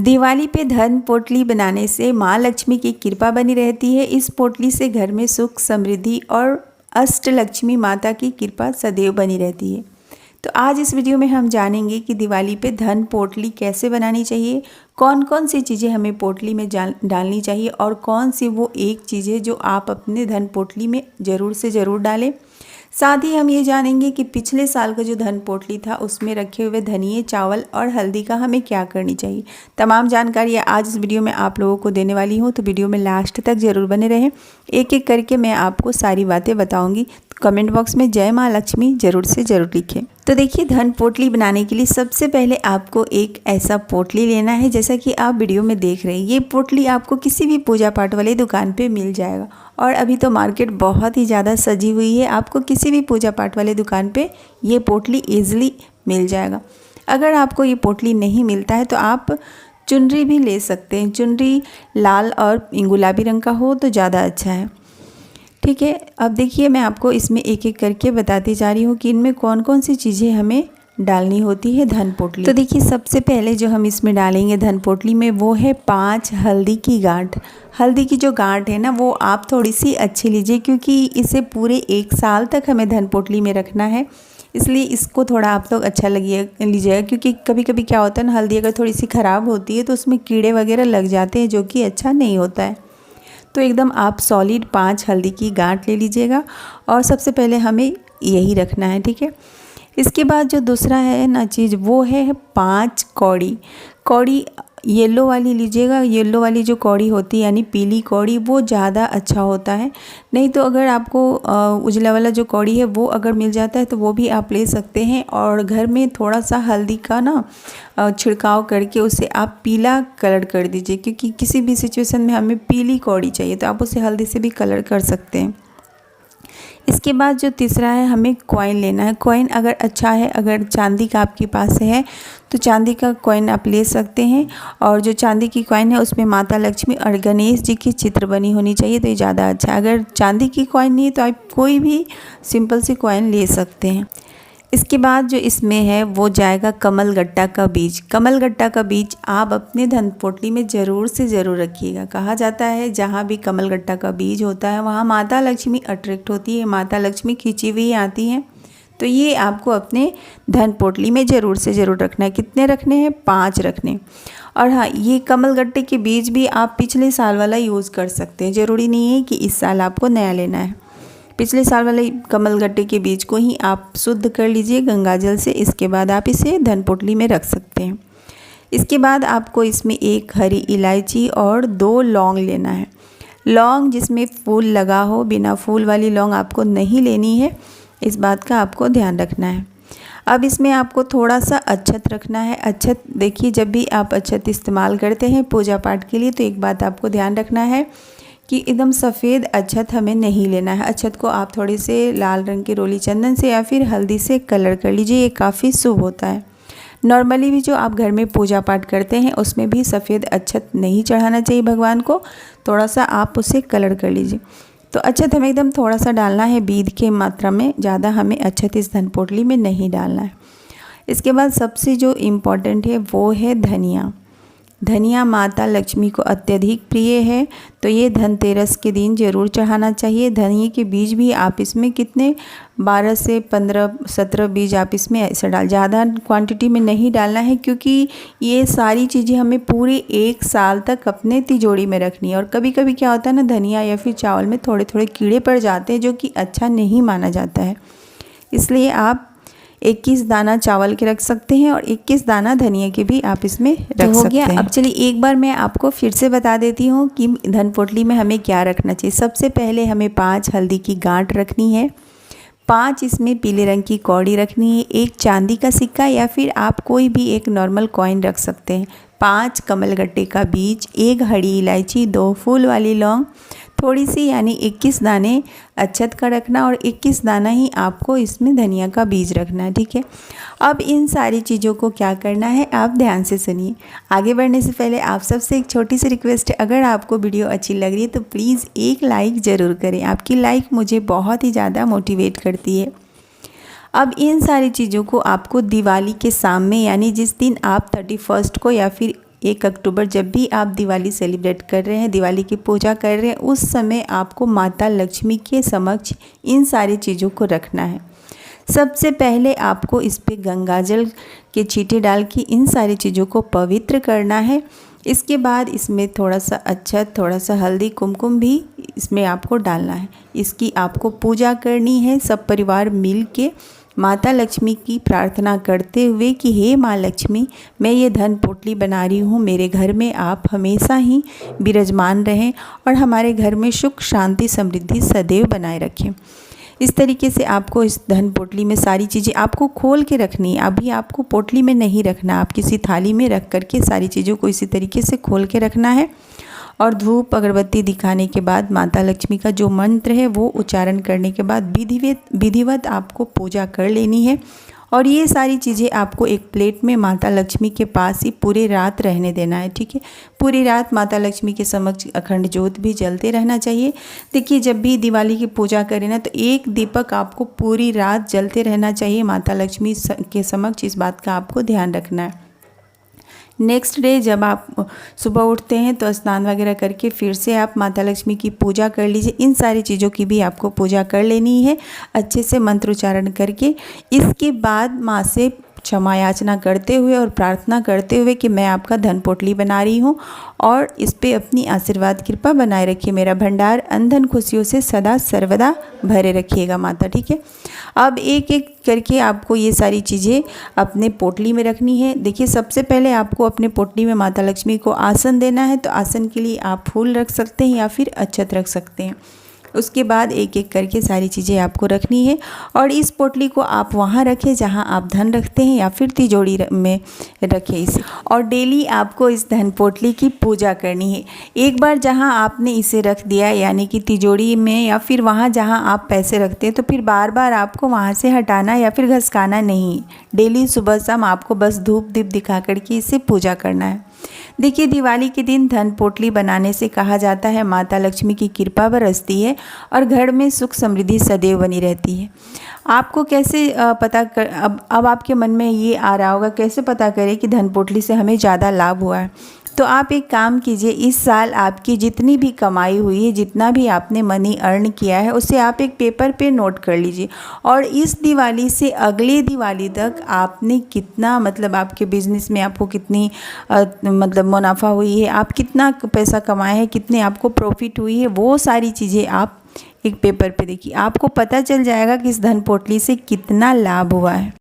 दिवाली पे धन पोटली बनाने से माँ लक्ष्मी की कृपा बनी रहती है। इस पोटली से घर में सुख, समृद्धि और अष्ट लक्ष्मी माता की कृपा सदैव बनी रहती है। तो आज इस वीडियो में हम जानेंगे कि दिवाली पे धन पोटली कैसे बनानी चाहिए, कौन कौन सी चीज़ें हमें पोटली में डालनी चाहिए और कौन सी वो एक चीज़ है जो आप अपने धन पोटली में ज़रूर से ज़रूर डालें। साथ ही हम ये जानेंगे कि पिछले साल का जो धन पोटली था उसमें रखे हुए धनिए, चावल और हल्दी का हमें क्या करनी चाहिए। तमाम जानकारी आज इस वीडियो में आप लोगों को देने वाली हूँ, तो वीडियो में लास्ट तक ज़रूर बने रहें। एक एक करके मैं आपको सारी बातें बताऊँगी। कमेंट बॉक्स में जय माँ लक्ष्मी ज़रूर से ज़रूर लिखें। तो देखिए, धन पोटली बनाने के लिए सबसे पहले आपको एक ऐसा पोटली लेना है जैसा कि आप वीडियो में देख रहे हैं। ये पोटली आपको किसी भी पूजा पाठ वाली दुकान पे मिल जाएगा और अभी तो मार्केट बहुत ही ज़्यादा सजी हुई है। आपको किसी भी पूजा पाठ वाले दुकान पे ये पोटली ईजिली मिल जाएगा। अगर आपको ये पोटली नहीं मिलता है तो आप चुनरी भी ले सकते हैं। चुनरी लाल और गुलाबी रंग का हो तो ज़्यादा अच्छा है। ठीक है, अब देखिए मैं आपको इसमें एक एक करके बताती जा रही हूँ कि इनमें कौन कौन सी चीज़ें हमें डालनी होती है धन पोटली। तो देखिए, सबसे पहले जो हम इसमें डालेंगे धन पोटली में वो है 5 हल्दी की गांठ। हल्दी की जो गांठ है ना, वो आप थोड़ी सी अच्छी लीजिए क्योंकि इसे पूरे 1 साल तक हमें धन पोटली में रखना है, इसलिए इसको थोड़ा आप लोग अच्छा लीजिएगा। क्योंकि कभी कभी क्या होता है ना, हल्दी अगर थोड़ी सी ख़राब होती है तो उसमें कीड़े वगैरह लग जाते हैं जो कि अच्छा नहीं होता है। तो एकदम आप सॉलिड 5 हल्दी की गांठ ले लीजिएगा और सबसे पहले हमें यही रखना है। ठीक है, इसके बाद जो दूसरा है ना चीज़, वो है 5 कौड़ी। कौड़ी येलो वाली लीजिएगा। येलो वाली जो कौड़ी होती है यानी पीली कौड़ी, वो ज़्यादा अच्छा होता है। नहीं तो अगर आपको उजला वाला जो कौड़ी है वो अगर मिल जाता है तो वो भी आप ले सकते हैं। और घर में थोड़ा सा हल्दी का ना छिड़काव करके उसे आप पीला कलर कर दीजिए, क्योंकि किसी भी सिचुएशन में हमें पीली कौड़ी चाहिए तो आप उसे हल्दी से भी कलर कर सकते हैं। इसके बाद जो तीसरा है, हमें कॉइन लेना है। कॉइन अगर अच्छा है, अगर चांदी का आपके पास है तो चांदी का कॉइन आप ले सकते हैं। और जो चांदी की कॉइन है उसमें माता लक्ष्मी और गणेश जी की चित्र बनी होनी चाहिए तो ये ज़्यादा अच्छा है। अगर चांदी की कॉइन नहीं है तो आप कोई भी सिंपल सी कॉइन ले सकते हैं। इसके बाद जो इसमें है वो जाएगा कमलगट्टा का बीज। कमलगट्टा का बीज आप अपने धन पोटली में ज़रूर से ज़रूर रखिएगा। कहा जाता है जहाँ भी कमलगट्टा का बीज होता है वहाँ माता लक्ष्मी अट्रैक्ट होती है, माता लक्ष्मी खींची हुई आती हैं। तो ये आपको अपने धन पोटली में ज़रूर से ज़रूर रखना है। कितने रखने हैं? 5 रखने। और हाँ, ये कमलगट्टे के बीज भी आप पिछले साल वाला यूज़ कर सकते हैं। ज़रूरी नहीं है कि इस साल आपको नया लेना है। पिछले साल वाले कमलगट्टे के बीज को ही आप शुद्ध कर लीजिए गंगा जल से। इसके बाद आप इसे धन पोटली में रख सकते हैं। इसके बाद आपको इसमें 1 हरी इलायची और 2 लौंग लेना है। लौंग जिसमें फूल लगा हो, बिना फूल वाली लौंग आपको नहीं लेनी है, इस बात का आपको ध्यान रखना है। अब इसमें आपको थोड़ा सा अक्षत रखना है। अक्षत देखिए, जब भी आप अक्षत इस्तेमाल करते हैं पूजा पाठ के लिए तो एक बात आपको ध्यान रखना है कि एकदम सफ़ेद अक्षत हमें नहीं लेना है। अक्षत को आप थोड़े से लाल रंग के रोली चंदन से या फिर हल्दी से कलर कर लीजिए, ये काफ़ी शुभ होता है। नॉर्मली भी जो आप घर में पूजा पाठ करते हैं उसमें भी सफ़ेद अक्षत नहीं चढ़ाना चाहिए भगवान को, थोड़ा सा आप उसे कलर कर लीजिए। तो अक्षत हमें एकदम थोड़ा सा डालना है, बीज के मात्रा में, ज़्यादा हमें अक्षत इस धन पोटली में नहीं डालना है। इसके बाद सबसे जो इम्पोर्टेंट है वो है धनिया। धनिया माता लक्ष्मी को अत्यधिक प्रिय है तो ये धनतेरस के दिन ज़रूर चढ़ाना चाहिए। धनिए के बीज भी आप इसमें कितने 12 से 15-17 बीज आप इसमें ऐसे डाल, ज़्यादा क्वांटिटी में नहीं डालना है क्योंकि ये सारी चीज़ें हमें पूरे 1 साल तक अपने तिजोरी में रखनी है। और कभी कभी क्या होता है ना, धनिया या फिर चावल में थोड़े थोड़े कीड़े पड़ जाते हैं जो कि अच्छा नहीं माना जाता है। इसलिए आप 21 दाना चावल के रख सकते हैं और 21 दाना धनिया के भी आप इसमें रख सकते हैं। अब चलिए एक बार मैं आपको फिर से बता देती हूँ कि धन पोटली में हमें क्या रखना चाहिए। सबसे पहले हमें 5 हल्दी की गांठ रखनी है, 5 इसमें पीले रंग की कौड़ी रखनी है, 1 चांदी का सिक्का या फिर आप कोई भी एक नॉर्मल कॉइन रख सकते हैं, 5 कमलगट्टे का बीज, 1 हरी इलायची, 2 फूल वाली लौंग, थोड़ी सी यानी 21 दाने अक्षत का रखना और 21 दाना ही आपको इसमें धनिया का बीज रखना है। ठीक है, अब इन सारी चीज़ों को क्या करना है आप ध्यान से सुनिए। आगे बढ़ने से पहले आप सबसे एक छोटी सी रिक्वेस्ट है, अगर आपको वीडियो अच्छी लग रही है तो प्लीज़ एक लाइक ज़रूर करें। आपकी लाइक मुझे बहुत ही ज़्यादा मोटिवेट करती है। अब इन सारी चीज़ों को आपको दिवाली के शाम में, यानी जिस दिन आप 31 को या फिर 1 अक्टूबर जब भी आप दिवाली सेलिब्रेट कर रहे हैं, दिवाली की पूजा कर रहे हैं, उस समय आपको माता लक्ष्मी के समक्ष इन सारी चीज़ों को रखना है। सबसे पहले आपको इस पे गंगाजल के छींटे डाल के इन सारी चीज़ों को पवित्र करना है। इसके बाद इसमें थोड़ा सा अक्षत, थोड़ा सा हल्दी, कुमकुम भी इसमें आपको डालना है। इसकी आपको पूजा करनी है सब परिवार मिल के माता लक्ष्मी की प्रार्थना करते हुए कि हे माँ लक्ष्मी, मैं ये धन पोटली बना रही हूँ, मेरे घर में आप हमेशा ही विराजमान रहें और हमारे घर में सुख शांति समृद्धि सदैव बनाए रखें। इस तरीके से आपको इस धन पोटली में सारी चीज़ें आपको खोल के रखनी है। अभी आपको पोटली में नहीं रखना, आप किसी थाली में रख करके सारी चीज़ों को इसी तरीके से खोल के रखना है। और धूप अगरबत्ती दिखाने के बाद माता लक्ष्मी का जो मंत्र है वो उच्चारण करने के बाद विधिवत आपको पूजा कर लेनी है। और ये सारी चीज़ें आपको एक प्लेट में माता लक्ष्मी के पास ही पूरी रात रहने देना है, ठीक है। पूरी रात माता लक्ष्मी के समक्ष अखंड ज्योत भी जलते रहना चाहिए। देखिए, जब भी दिवाली की पूजा करें ना, तो एक दीपक आपको पूरी रात जलते रहना चाहिए माता लक्ष्मी के समक्ष। इस बात का आपको ध्यान रखना है। नेक्स्ट डे जब आप सुबह उठते हैं तो स्नान वगैरह करके फिर से आप माता लक्ष्मी की पूजा कर लीजिए। इन सारी चीज़ों की भी आपको पूजा कर लेनी है अच्छे से मंत्रोच्चारण करके। इसके बाद माँ से क्षमा याचना करते हुए और प्रार्थना करते हुए कि मैं आपका धन पोटली बना रही हूँ और इस पे अपनी आशीर्वाद कृपा बनाए रखिए, मेरा भंडार अनधन खुशियों से सदा सर्वदा भरे रखिएगा माता, ठीक है। अब एक एक करके आपको ये सारी चीज़ें अपने पोटली में रखनी है। देखिए, सबसे पहले आपको अपने पोटली में माता लक्ष्मी को आसन देना है, तो आसन के लिए आप फूल रख सकते हैं या फिर अक्षत रख सकते हैं। उसके बाद एक एक करके सारी चीज़ें आपको रखनी है और इस पोटली को आप वहाँ रखें जहाँ आप धन रखते हैं या फिर तिजोरी में रखें इसे। और डेली आपको इस धन पोटली की पूजा करनी है। एक बार जहाँ आपने इसे रख दिया, यानी कि तिजोरी में या फिर वहाँ जहाँ आप पैसे रखते हैं, तो फिर बार बार आपको वहाँ से हटाना या फिर घसकाना नहीं। डेली सुबह शाम आपको बस धूप दीप दिखा करके इसे पूजा करना है। देखिए, दिवाली के दिन धन पोटली बनाने से कहा जाता है माता लक्ष्मी की कृपा बरसती है और घर में सुख समृद्धि सदैव बनी रहती है। आपको कैसे पता कर, अब आपके मन में ये आ रहा होगा कैसे पता करें कि धन पोटली से हमें ज़्यादा लाभ हुआ है। तो आप एक काम कीजिए, इस साल आपकी जितनी भी कमाई हुई है, जितना भी आपने मनी अर्न किया है, उसे आप एक पेपर पे नोट कर लीजिए और इस दिवाली से अगले दिवाली तक आपने कितना, मतलब आपके बिज़नेस में आपको कितनी मतलब मुनाफा हुई है, आप कितना पैसा कमाए हैं, कितने आपको प्रॉफिट हुई है, वो सारी चीज़ें आप एक पेपर पे देखिए। आपको पता चल जाएगा कि इस धन पोटली से कितना लाभ हुआ है।